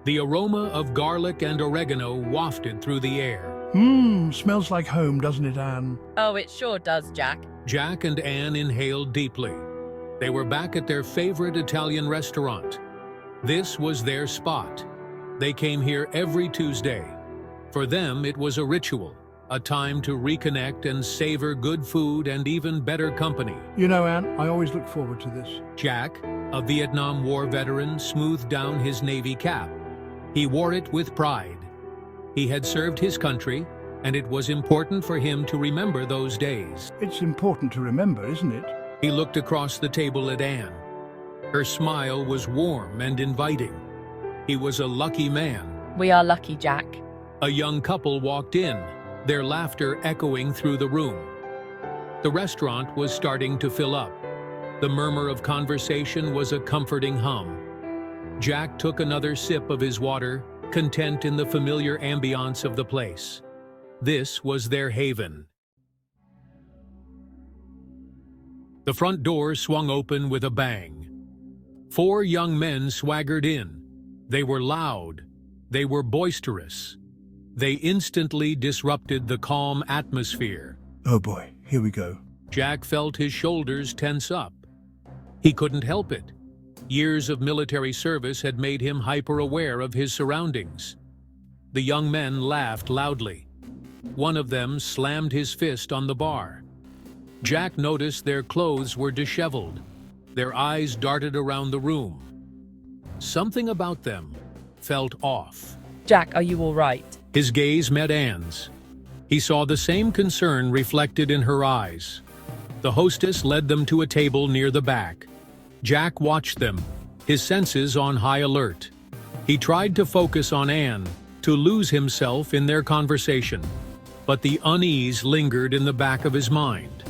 The aroma of garlic and oregano wafted through the air. Smells like home, doesn't it, Anne? Oh, it sure does, Jack. Jack and Anne inhaled deeply. They were back at their favorite Italian restaurant. This was their spot. They came here every Tuesday. For them, it was a ritual, a time to reconnect and savor good food and even better company. You know, Anne, I always look forward to this. Jack, a Vietnam War veteran, smoothed down his Navy cap. He wore it with pride. He had served his country, and it was important for him to remember those days. It's important to remember, isn't it? He looked across the table at Anne. Her smile was warm and inviting. He was a lucky man. We are lucky, Jack. A young couple walked in, their laughter echoing through the room. The restaurant was starting to fill up. The murmur of conversation was a comforting hum. Jack took another sip of his water, content in the familiar ambiance of the place. This was their haven. The front door swung open with a bang. 4 young men swaggered in. They were loud. They were boisterous. They instantly disrupted the calm atmosphere. Oh boy, here we go. Jack felt his shoulders tense up. He couldn't help it. Years of military service had made him hyper-aware of his surroundings. The young men laughed loudly. One of them slammed his fist on the bar. Jack noticed their clothes were disheveled. Their eyes darted around the room. Something about them felt off. Jack, are you all right? His gaze met Anne's. He saw the same concern reflected in her eyes. The hostess led them to a table near the back. Jack watched them, his senses on high alert. He tried to focus on Anne, to lose himself in their conversation, but the unease lingered in the back of his mind.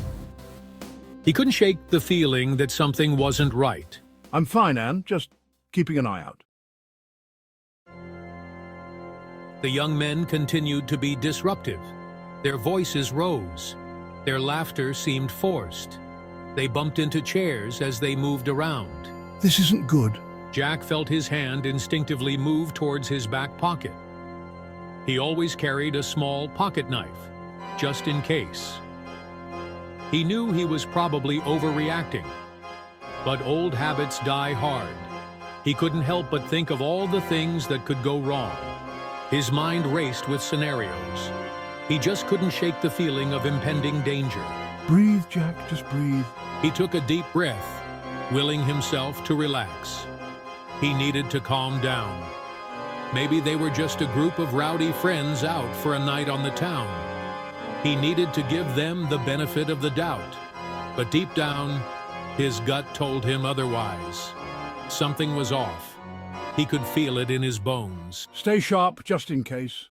He couldn't shake the feeling that something wasn't right. I'm fine, Anne, just keeping an eye out. The young men continued to be disruptive. Their voices rose. Their laughter seemed forced. They bumped into chairs as they moved around. This isn't good. Jack felt his hand instinctively move towards his back pocket. He always carried a small pocket knife, just in case. He knew he was probably overreacting, but old habits die hard. He couldn't help but think of all the things that could go wrong. His mind raced with scenarios. He just couldn't shake the feeling of impending danger. Breathe, Jack, just breathe. He took a deep breath, willing himself to relax. He needed to calm down. Maybe they were just a group of rowdy friends out for a night on the town. He needed to give them the benefit of the doubt. But deep down, his gut told him otherwise. Something was off. He could feel it in his bones. Stay sharp, just in case.